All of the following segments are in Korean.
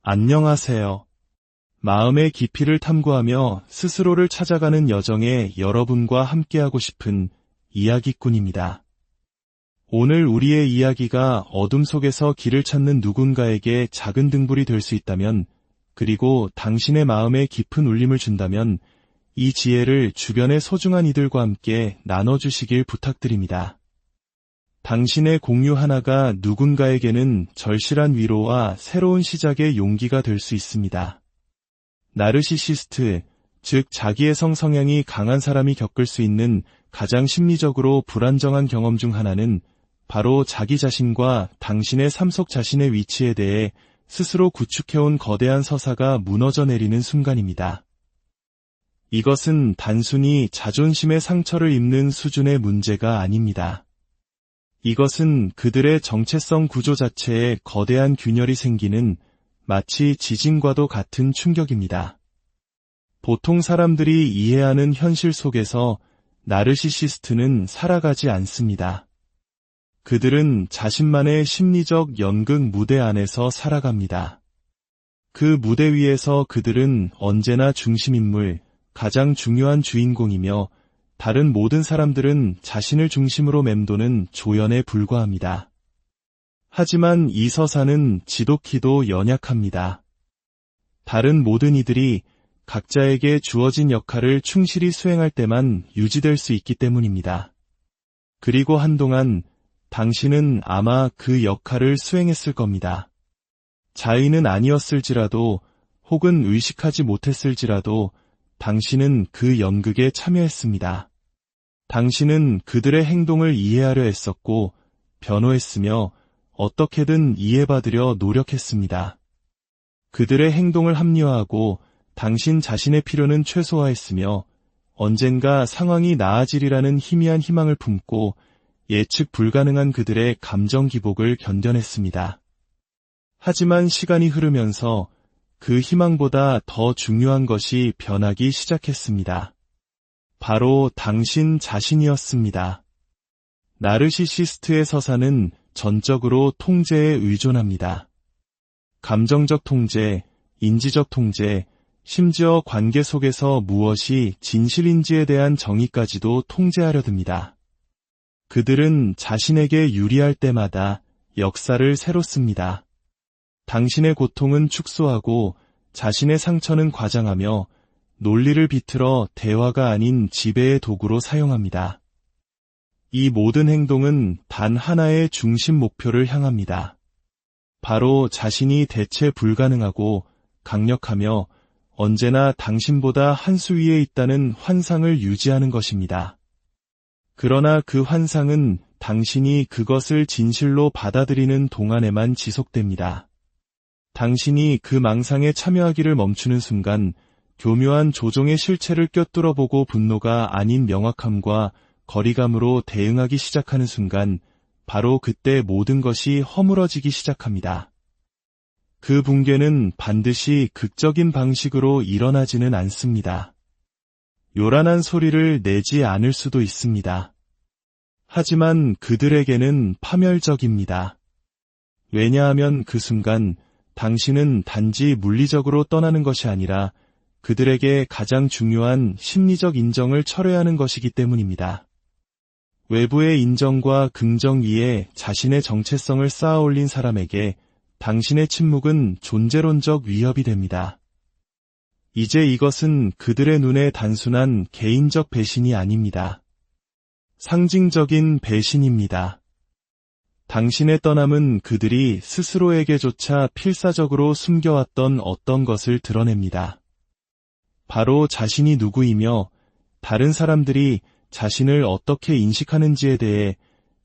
안녕하세요. 마음의 깊이를 탐구하며 스스로를 찾아가는 여정에 여러분과 함께하고 싶은 이야기꾼입니다. 오늘 우리의 이야기가 어둠 속에서 길을 찾는 누군가에게 작은 등불이 될 수 있다면, 그리고 당신의 마음에 깊은 울림을 준다면 이 지혜를 주변의 소중한 이들과 함께 나눠주시길 부탁드립니다. 당신의 공유 하나가 누군가에게는 절실한 위로와 새로운 시작의 용기가 될 수 있습니다. 나르시시스트, 즉 자기애성 성향이 강한 사람이 겪을 수 있는 가장 심리적으로 불안정한 경험 중 하나는 바로 자기 자신과 당신의 삶 속 자신의 위치에 대해 스스로 구축해온 거대한 서사가 무너져 내리는 순간입니다. 이것은 단순히 자존심의 상처를 입는 수준의 문제가 아닙니다. 이것은 그들의 정체성 구조 자체에 거대한 균열이 생기는 마치 지진과도 같은 충격입니다. 보통 사람들이 이해하는 현실 속에서 나르시시스트는 살아가지 않습니다. 그들은 자신만의 심리적 연극 무대 안에서 살아갑니다. 그 무대 위에서 그들은 언제나 중심인물, 가장 중요한 주인공이며 다른 모든 사람들은 자신을 중심으로 맴도는 조연에 불과합니다. 하지만 이 서사는 지독히도 연약합니다. 다른 모든 이들이 각자에게 주어진 역할을 충실히 수행할 때만 유지될 수 있기 때문입니다. 그리고 한동안 당신은 아마 그 역할을 수행했을 겁니다. 자의는 아니었을지라도 혹은 의식하지 못했을지라도 당신은 그 연극에 참여했습니다. 당신은 그들의 행동을 이해하려 애썼고 변호했으며 어떻게든 이해받으려 노력했습니다. 그들의 행동을 합리화하고 당신 자신의 필요는 최소화했으며 언젠가 상황이 나아지리라는 희미한 희망을 품고 예측 불가능한 그들의 감정 기복을 견뎌냈습니다. 하지만 시간이 흐르면서 그 희망보다 더 중요한 것이 변하기 시작했습니다. 바로 당신 자신이었습니다. 나르시시스트의 서사는 전적으로 통제에 의존합니다. 감정적 통제, 인지적 통제, 심지어 관계 속에서 무엇이 진실인지에 대한 정의까지도 통제하려 듭니다. 그들은 자신에게 유리할 때마다 역사를 새로 씁니다. 당신의 고통은 축소하고 자신의 상처는 과장하며 논리를 비틀어 대화가 아닌 지배의 도구로 사용합니다. 이 모든 행동은 단 하나의 중심 목표를 향합니다. 바로 자신이 대체 불가능하고 강력하며 언제나 당신보다 한 수 위에 있다는 환상을 유지하는 것입니다. 그러나 그 환상은 당신이 그것을 진실로 받아들이는 동안에만 지속됩니다. 당신이 그 망상에 참여하기를 멈추는 순간 교묘한 조종의 실체를 꿰뚫어보고 분노가 아닌 명확함과 거리감으로 대응하기 시작하는 순간 바로 그때 모든 것이 허물어지기 시작합니다. 그 붕괴는 반드시 극적인 방식으로 일어나지는 않습니다. 요란한 소리를 내지 않을 수도 있습니다. 하지만 그들에게는 파멸적입니다. 왜냐하면 그 순간 당신은 단지 물리적으로 떠나는 것이 아니라 그들에게 가장 중요한 심리적 인정을 철회하는 것이기 때문입니다. 외부의 인정과 긍정 위에 자신의 정체성을 쌓아 올린 사람에게 당신의 침묵은 존재론적 위협이 됩니다. 이제 이것은 그들의 눈에 단순한 개인적 배신이 아닙니다. 상징적인 배신입니다. 당신의 떠남은 그들이 스스로에게조차 필사적으로 숨겨왔던 어떤 것을 드러냅니다. 바로 자신이 누구이며 다른 사람들이 자신을 어떻게 인식하는지에 대해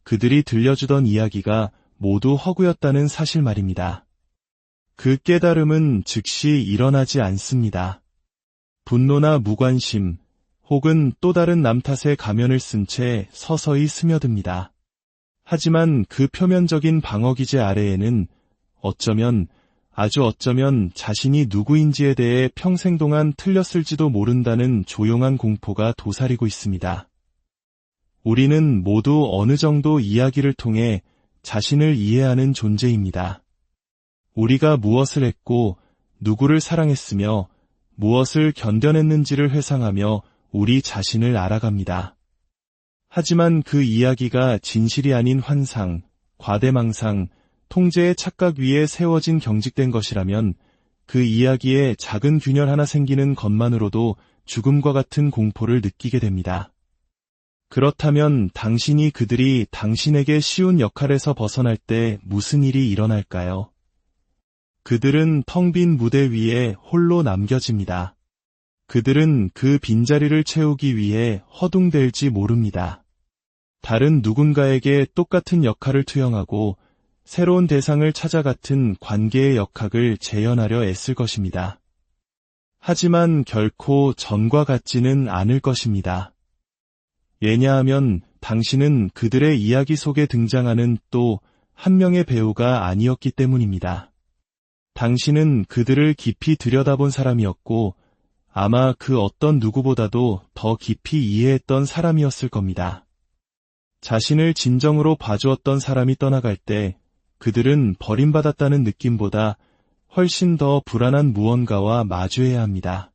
그들이 들려주던 이야기가 모두 허구였다는 사실 말입니다. 그 깨달음은 즉시 일어나지 않습니다. 분노나 무관심 혹은 또 다른 남 탓의 가면을 쓴 채 서서히 스며듭니다. 하지만 그 표면적인 방어기제 아래에는 아주 어쩌면 자신이 누구인지에 대해 평생 동안 틀렸을지도 모른다는 조용한 공포가 도사리고 있습니다. 우리는 모두 어느 정도 이야기를 통해 자신을 이해하는 존재입니다. 우리가 무엇을 했고 누구를 사랑했으며 무엇을 견뎌냈는지를 회상하며 우리 자신을 알아갑니다. 하지만 그 이야기가 진실이 아닌 환상, 과대망상, 통제의 착각 위에 세워진 경직된 것이라면 그 이야기에 작은 균열 하나 생기는 것만으로도 죽음과 같은 공포를 느끼게 됩니다. 그렇다면 당신이 그들이 당신에게 씌운 역할에서 벗어날 때 무슨 일이 일어날까요? 그들은 텅 빈 무대 위에 홀로 남겨집니다. 그들은 그 빈자리를 채우기 위해 허둥댈지 모릅니다. 다른 누군가에게 똑같은 역할을 투영하고 새로운 대상을 찾아 같은 관계의 역학을 재현하려 애쓸 것입니다. 하지만 결코 전과 같지는 않을 것입니다. 왜냐하면 당신은 그들의 이야기 속에 등장하는 또 한 명의 배우가 아니었기 때문입니다. 당신은 그들을 깊이 들여다본 사람이었고 아마 그 어떤 누구보다도 더 깊이 이해했던 사람이었을 겁니다. 자신을 진정으로 봐주었던 사람이 떠나갈 때 그들은 버림받았다는 느낌보다 훨씬 더 불안한 무언가와 마주해야 합니다.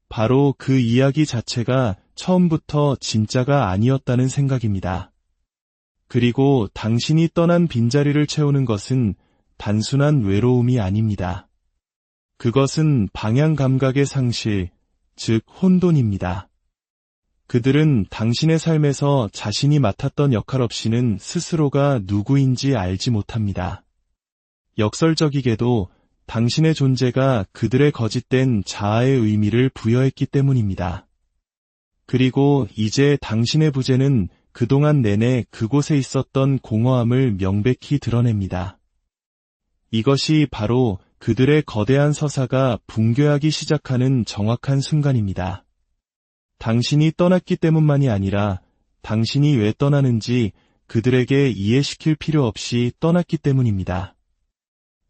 바로 그 이야기 자체가 처음부터 진짜가 아니었다는 생각입니다. 그리고 당신이 떠난 빈자리를 채우는 것은 단순한 외로움이 아닙니다. 그것은 방향 감각의 상실, 즉 혼돈입니다. 그들은 당신의 삶에서 자신이 맡았던 역할 없이는 스스로가 누구인지 알지 못합니다. 역설적이게도 당신의 존재가 그들의 거짓된 자아의 의미를 부여했기 때문입니다. 그리고 이제 당신의 부재는 그동안 내내 그곳에 있었던 공허함을 명백히 드러냅니다. 이것이 바로 그들의 거대한 서사가 붕괴하기 시작하는 정확한 순간입니다. 당신이 떠났기 때문만이 아니라 당신이 왜 떠나는지 그들에게 이해시킬 필요 없이 떠났기 때문입니다.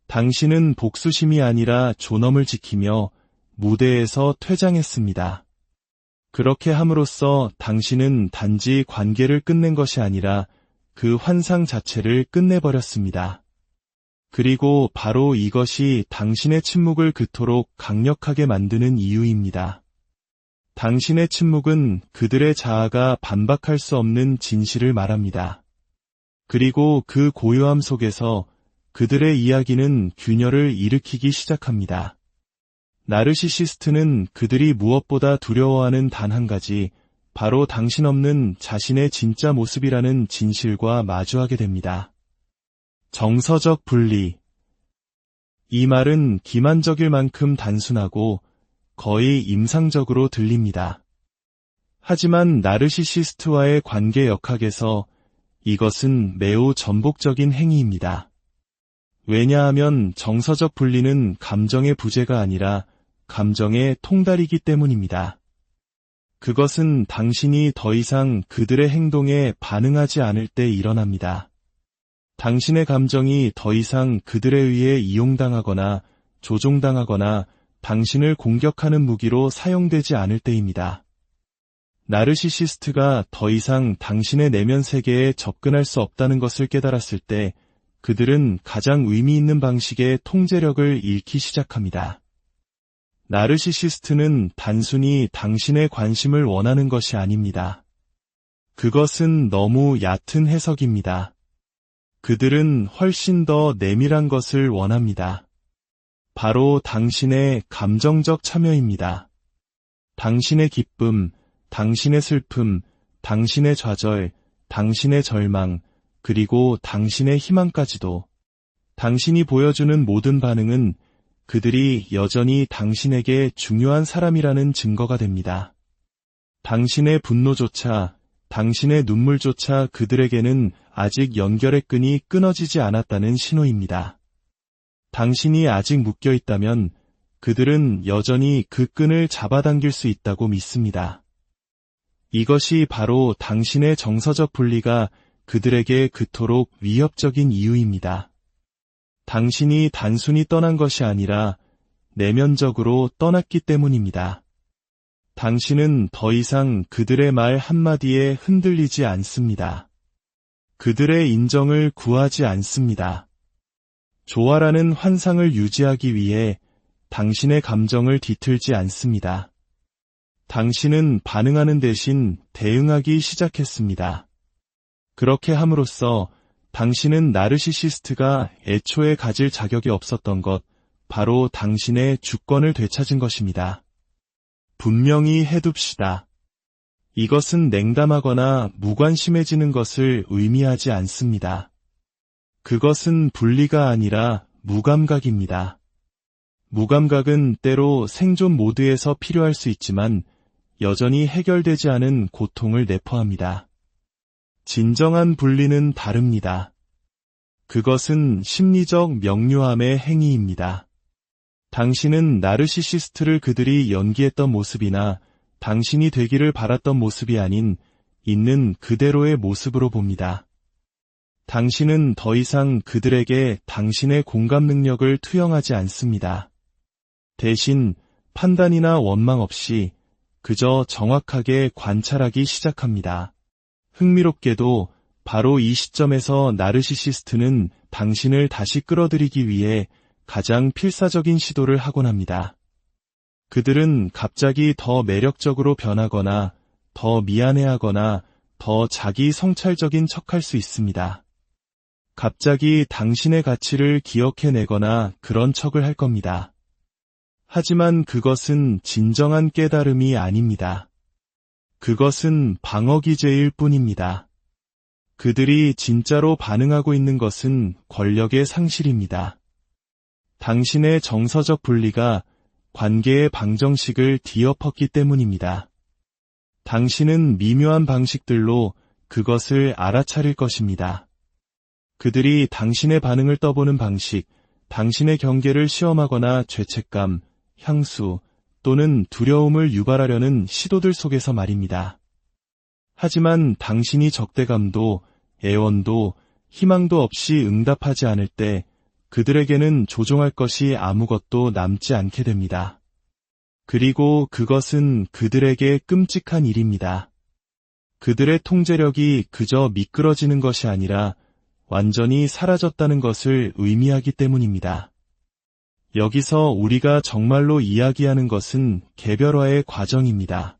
당신은 복수심이 아니라 존엄을 지키며 무대에서 퇴장했습니다. 그렇게 함으로써 당신은 단지 관계를 끝낸 것이 아니라 그 환상 자체를 끝내버렸습니다. 그리고 바로 이것이 당신의 침묵을 그토록 강력하게 만드는 이유입니다. 당신의 침묵은 그들의 자아가 반박할 수 없는 진실을 말합니다. 그리고 그 고요함 속에서 그들의 이야기는 균열을 일으키기 시작합니다. 나르시시스트는 그들이 무엇보다 두려워하는 단 한 가지, 바로 당신 없는 자신의 진짜 모습이라는 진실과 마주하게 됩니다. 정서적 분리. 이 말은 기만적일 만큼 단순하고 거의 임상적으로 들립니다. 하지만 나르시시스트와의 관계 역학에서 이것은 매우 전복적인 행위입니다. 왜냐하면 정서적 분리는 감정의 부재가 아니라 감정의 통달이기 때문입니다. 그것은 당신이 더 이상 그들의 행동에 반응하지 않을 때 일어납니다. 당신의 감정이 더 이상 그들에 의해 이용당하거나 조종당하거나 당신을 공격하는 무기로 사용되지 않을 때입니다. 나르시시스트가 더 이상 당신의 내면 세계에 접근할 수 없다는 것을 깨달았을 때 그들은 가장 의미 있는 방식의 통제력을 잃기 시작합니다. 나르시시스트는 단순히 당신의 관심을 원하는 것이 아닙니다. 그것은 너무 얕은 해석입니다. 그들은 훨씬 더 내밀한 것을 원합니다. 바로 당신의 감정적 참여입니다. 당신의 기쁨, 당신의 슬픔, 당신의 좌절, 당신의 절망, 그리고 당신의 희망까지도. 당신이 보여주는 모든 반응은 그들이 여전히 당신에게 중요한 사람이라는 증거가 됩니다. 당신의 분노조차, 당신의 눈물조차 그들에게는 아직 연결의 끈이 끊어지지 않았다는 신호입니다. 당신이 아직 묶여 있다면 그들은 여전히 그 끈을 잡아당길 수 있다고 믿습니다. 이것이 바로 당신의 정서적 분리가 그들에게 그토록 위협적인 이유입니다. 당신이 단순히 떠난 것이 아니라 내면적으로 떠났기 때문입니다. 당신은 더 이상 그들의 말 한마디에 흔들리지 않습니다. 그들의 인정을 구하지 않습니다. 조화라는 환상을 유지하기 위해 당신의 감정을 뒤틀지 않습니다. 당신은 반응하는 대신 대응하기 시작했습니다. 그렇게 함으로써 당신은 나르시시스트가 애초에 가질 자격이 없었던 것, 바로 당신의 주권을 되찾은 것입니다. 분명히 해둡시다. 이것은 냉담하거나 무관심해지는 것을 의미하지 않습니다. 그것은 분리가 아니라 무감각입니다. 무감각은 때로 생존 모드에서 필요할 수 있지만 여전히 해결되지 않은 고통을 내포합니다. 진정한 분리는 다릅니다. 그것은 심리적 명료함의 행위입니다. 당신은 나르시시스트를 그들이 연기했던 모습이나 당신이 되기를 바랐던 모습이 아닌 있는 그대로의 모습으로 봅니다. 당신은 더 이상 그들에게 당신의 공감 능력을 투영하지 않습니다. 대신 판단이나 원망 없이 그저 정확하게 관찰하기 시작합니다. 흥미롭게도 바로 이 시점에서 나르시시스트는 당신을 다시 끌어들이기 위해 가장 필사적인 시도를 하곤 합니다. 그들은 갑자기 더 매력적으로 변하거나 더 미안해하거나 더 자기 성찰적인 척할 수 있습니다. 갑자기 당신의 가치를 기억해내거나 그런 척을 할 겁니다. 하지만 그것은 진정한 깨달음이 아닙니다. 그것은 방어기제일 뿐입니다. 그들이 진짜로 반응하고 있는 것은 권력의 상실입니다. 당신의 정서적 분리가 관계의 방정식을 뒤엎었기 때문입니다. 당신은 미묘한 방식들로 그것을 알아차릴 것입니다. 그들이 당신의 반응을 떠보는 방식, 당신의 경계를 시험하거나 죄책감, 향수 또는 두려움을 유발하려는 시도들 속에서 말입니다. 하지만 당신이 적대감도, 애원도, 희망도 없이 응답하지 않을 때 그들에게는 조종할 것이 아무것도 남지 않게 됩니다. 그리고 그것은 그들에게 끔찍한 일입니다. 그들의 통제력이 그저 미끄러지는 것이 아니라 완전히 사라졌다는 것을 의미하기 때문입니다. 여기서 우리가 정말로 이야기하는 것은 개별화의 과정입니다.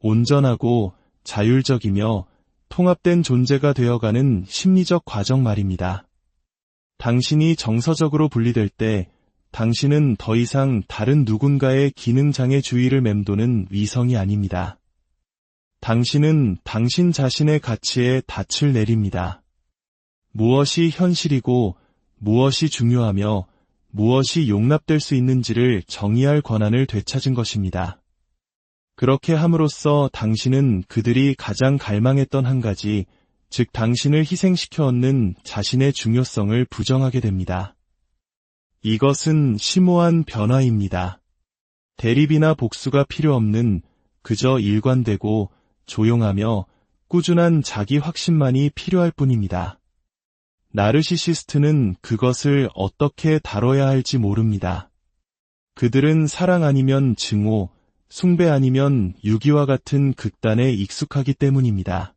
온전하고 자율적이며 통합된 존재가 되어가는 심리적 과정 말입니다. 당신이 정서적으로 분리될 때 당신은 더 이상 다른 누군가의 기능장애 주의를 맴도는 위성이 아닙니다. 당신은 당신 자신의 가치에 닻을 내립니다. 무엇이 현실이고 무엇이 중요하며 무엇이 용납될 수 있는지를 정의할 권한을 되찾은 것입니다. 그렇게 함으로써 당신은 그들이 가장 갈망했던 한 가지, 즉 당신을 희생시켜 얻는 자신의 중요성을 부정하게 됩니다. 이것은 심오한 변화입니다. 대립이나 복수가 필요 없는 그저 일관되고 조용하며 꾸준한 자기 확신만이 필요할 뿐입니다. 나르시시스트는 그것을 어떻게 다뤄야 할지 모릅니다. 그들은 사랑 아니면 증오, 숭배 아니면 유기와 같은 극단에 익숙하기 때문입니다.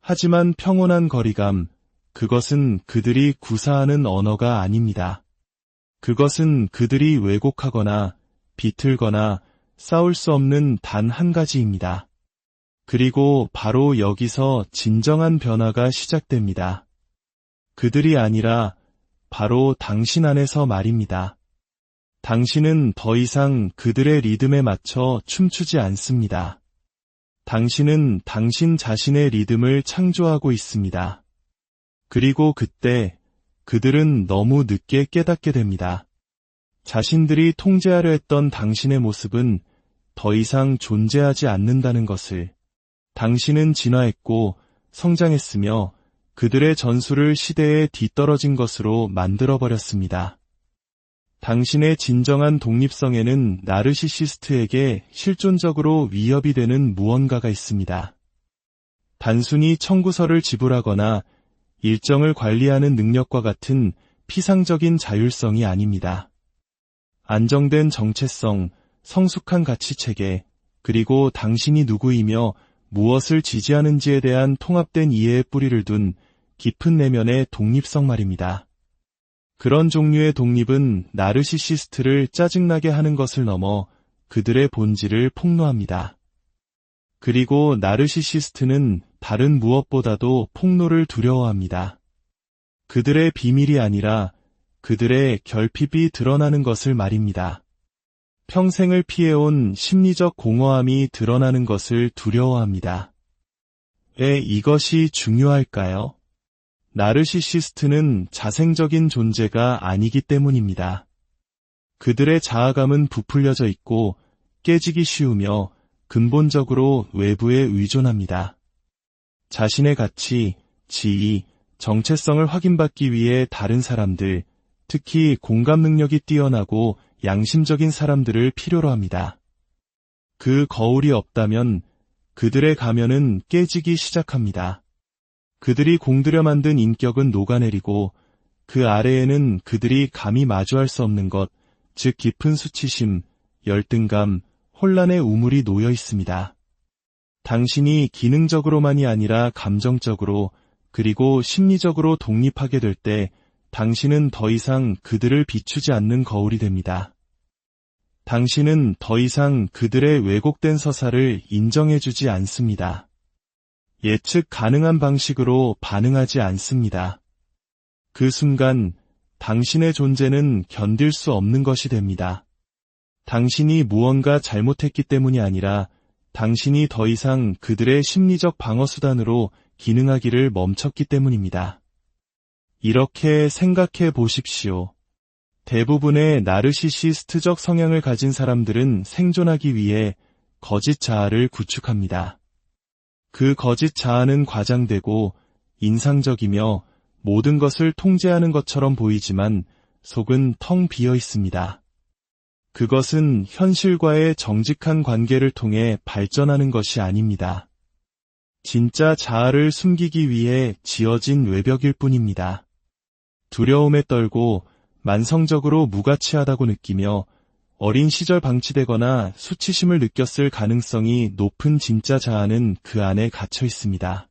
하지만 평온한 거리감, 그것은 그들이 구사하는 언어가 아닙니다. 그것은 그들이 왜곡하거나 비틀거나 싸울 수 없는 단 한 가지입니다. 그리고 바로 여기서 진정한 변화가 시작됩니다. 그들이 아니라 바로 당신 안에서 말입니다. 당신은 더 이상 그들의 리듬에 맞춰 춤추지 않습니다. 당신은 당신 자신의 리듬을 창조하고 있습니다. 그리고 그때 그들은 너무 늦게 깨닫게 됩니다. 자신들이 통제하려 했던 당신의 모습은 더 이상 존재하지 않는다는 것을. 당신은 진화했고 성장했으며 그들의 전술을 시대에 뒤떨어진 것으로 만들어버렸습니다. 당신의 진정한 독립성에는 나르시시스트에게 실존적으로 위협이 되는 무언가가 있습니다. 단순히 청구서를 지불하거나 일정을 관리하는 능력과 같은 피상적인 자율성이 아닙니다. 안정된 정체성, 성숙한 가치체계, 그리고 당신이 누구이며 무엇을 지지하는지에 대한 통합된 이해의 뿌리를 둔 깊은 내면의 독립성 말입니다. 그런 종류의 독립은 나르시시스트를 짜증나게 하는 것을 넘어 그들의 본질을 폭로합니다. 그리고 나르시시스트는 다른 무엇보다도 폭로를 두려워합니다. 그들의 비밀이 아니라 그들의 결핍이 드러나는 것을 말입니다. 평생을 피해온 심리적 공허함이 드러나는 것을 두려워합니다. 왜 이것이 중요할까요? 나르시시스트는 자생적인 존재가 아니기 때문입니다. 그들의 자아감은 부풀려져 있고 깨지기 쉬우며 근본적으로 외부에 의존합니다. 자신의 가치, 지위, 정체성을 확인받기 위해 다른 사람들, 특히 공감 능력이 뛰어나고 양심적인 사람들을 필요로 합니다. 그 거울이 없다면 그들의 가면은 깨지기 시작합니다. 그들이 공들여 만든 인격은 녹아내리고 그 아래에는 그들이 감히 마주할 수 없는 것, 즉 깊은 수치심, 열등감, 혼란의 우물이 놓여 있습니다. 당신이 기능적으로만이 아니라 감정적으로 그리고 심리적으로 독립하게 될 때 당신은 더 이상 그들을 비추지 않는 거울이 됩니다. 당신은 더 이상 그들의 왜곡된 서사를 인정해주지 않습니다. 예측 가능한 방식으로 반응하지 않습니다. 그 순간 당신의 존재는 견딜 수 없는 것이 됩니다. 당신이 무언가 잘못했기 때문이 아니라 당신이 더 이상 그들의 심리적 방어수단으로 기능하기를 멈췄기 때문입니다. 이렇게 생각해 보십시오. 대부분의 나르시시스트적 성향을 가진 사람들은 생존하기 위해 거짓 자아를 구축합니다. 그 거짓 자아는 과장되고 인상적이며 모든 것을 통제하는 것처럼 보이지만 속은 텅 비어 있습니다. 그것은 현실과의 정직한 관계를 통해 발전하는 것이 아닙니다. 진짜 자아를 숨기기 위해 지어진 외벽일 뿐입니다. 두려움에 떨고 만성적으로 무가치하다고 느끼며 어린 시절 방치되거나 수치심을 느꼈을 가능성이 높은 진짜 자아는 그 안에 갇혀 있습니다.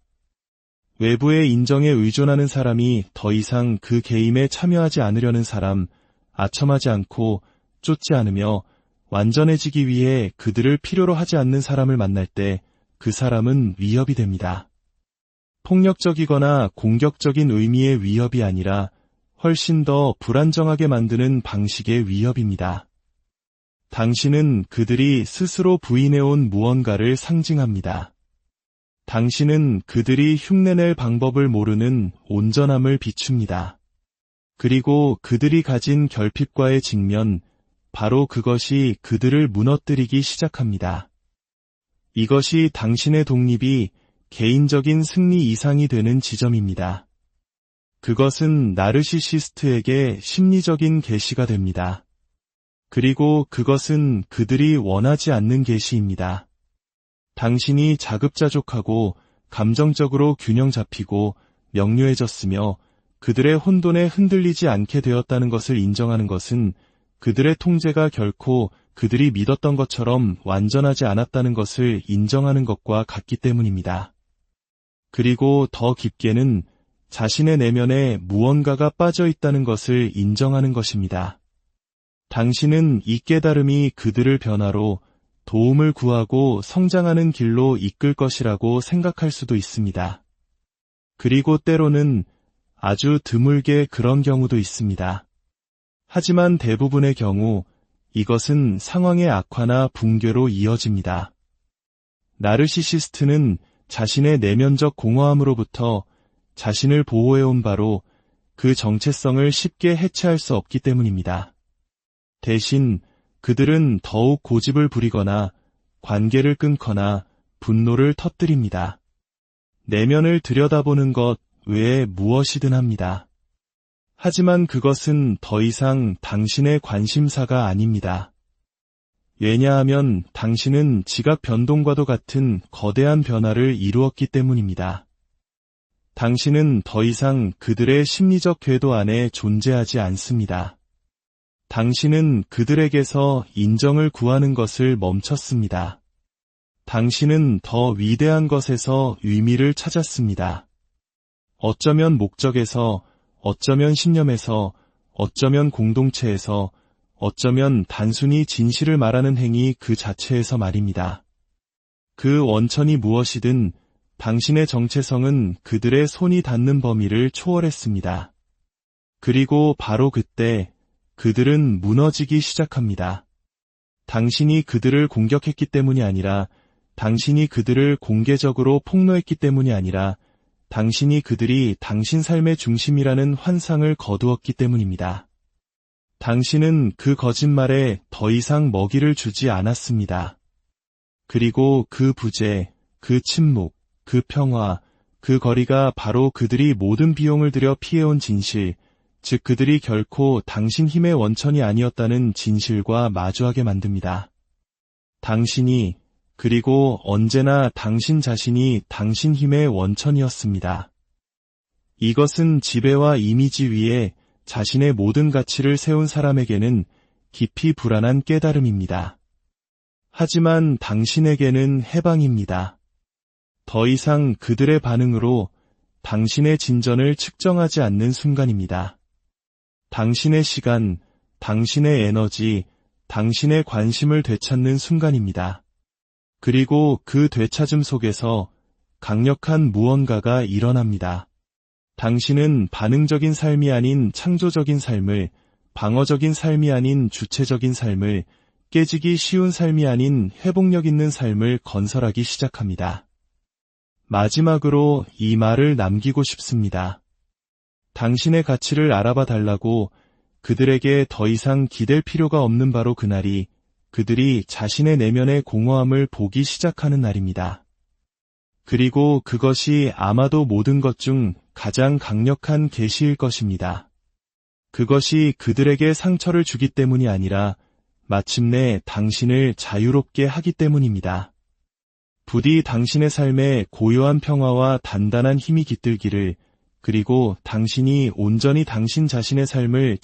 외부의 인정에 의존하는 사람이 더 이상 그 게임에 참여하지 않으려는 사람, 아첨하지 않고 쫓지 않으며 완전해지기 위해 그들을 필요로 하지 않는 사람을 만날 때 그 사람은 위협이 됩니다. 폭력적이거나 공격적인 의미의 위협이 아니라 훨씬 더 불안정하게 만드는 방식의 위협입니다. 당신은 그들이 스스로 부인해온 무언가를 상징합니다. 당신은 그들이 흉내낼 방법을 모르는 온전함을 비춥니다. 그리고 그들이 가진 결핍과의 직면, 바로 그것이 그들을 무너뜨리기 시작합니다. 이것이 당신의 독립이 개인적인 승리 이상이 되는 지점입니다. 그것은 나르시시스트에게 심리적인 계시가 됩니다. 그리고 그것은 그들이 원하지 않는 계시입니다. 당신이 자급자족하고 감정적으로 균형 잡히고 명료해졌으며 그들의 혼돈에 흔들리지 않게 되었다는 것을 인정하는 것은 그들의 통제가 결코 그들이 믿었던 것처럼 완전하지 않았다는 것을 인정하는 것과 같기 때문입니다. 그리고 더 깊게는 자신의 내면에 무언가가 빠져 있다는 것을 인정하는 것입니다. 당신은 이 깨달음이 그들을 변화로 도움을 구하고 성장하는 길로 이끌 것이라고 생각할 수도 있습니다. 그리고 때로는 아주 드물게 그런 경우도 있습니다. 하지만 대부분의 경우 이것은 상황의 악화나 붕괴로 이어집니다. 나르시시스트는 자신의 내면적 공허함으로부터 자신을 보호해온 바로 그 정체성을 쉽게 해체할 수 없기 때문입니다. 대신 그들은 더욱 고집을 부리거나 관계를 끊거나 분노를 터뜨립니다. 내면을 들여다보는 것 외에 무엇이든 합니다. 하지만 그것은 더 이상 당신의 관심사가 아닙니다. 왜냐하면 당신은 지각 변동과도 같은 거대한 변화를 이루었기 때문입니다. 당신은 더 이상 그들의 심리적 궤도 안에 존재하지 않습니다. 당신은 그들에게서 인정을 구하는 것을 멈췄습니다. 당신은 더 위대한 것에서 의미를 찾았습니다. 어쩌면 목적에서, 어쩌면 신념에서, 어쩌면 공동체에서, 어쩌면 단순히 진실을 말하는 행위 그 자체에서 말입니다. 그 원천이 무엇이든 당신의 정체성은 그들의 손이 닿는 범위를 초월했습니다. 그리고 바로 그때 그들은 무너지기 시작합니다. 당신이 그들을 공격했기 때문이 아니라, 당신이 그들을 공개적으로 폭로했기 때문이 아니라, 당신이 그들이 당신 삶의 중심이라는 환상을 거두었기 때문입니다. 당신은 그 거짓말에 더 이상 먹이를 주지 않았습니다. 그리고 그 부재, 그 침묵, 그 평화, 그 거리가 바로 그들이 모든 비용을 들여 피해온 진실, 즉 그들이 결코 당신 힘의 원천이 아니었다는 진실과 마주하게 만듭니다. 당신이, 그리고 언제나 당신 자신이 당신 힘의 원천이었습니다. 이것은 지배와 이미지 위에 자신의 모든 가치를 세운 사람에게는 깊이 불안한 깨달음입니다. 하지만 당신에게는 해방입니다. 더 이상 그들의 반응으로 당신의 진전을 측정하지 않는 순간입니다. 당신의 시간, 당신의 에너지, 당신의 관심을 되찾는 순간입니다. 그리고 그 되찾음 속에서 강력한 무언가가 일어납니다. 당신은 반응적인 삶이 아닌 창조적인 삶을, 방어적인 삶이 아닌 주체적인 삶을, 깨지기 쉬운 삶이 아닌 회복력 있는 삶을 건설하기 시작합니다. 마지막으로 이 말을 남기고 싶습니다. 당신의 가치를 알아봐 달라고 그들에게 더 이상 기댈 필요가 없는 바로 그날이 그들이 자신의 내면의 공허함을 보기 시작하는 날입니다. 그리고 그것이 아마도 모든 것 중 가장 강력한 계시일 것입니다. 그것이 그들에게 상처를 주기 때문이 아니라 마침내 당신을 자유롭게 하기 때문입니다. 부디 당신의 삶에 고요한 평화와 단단한 힘이 깃들기를, 그리고 당신이 온전히 당신 자신의 삶을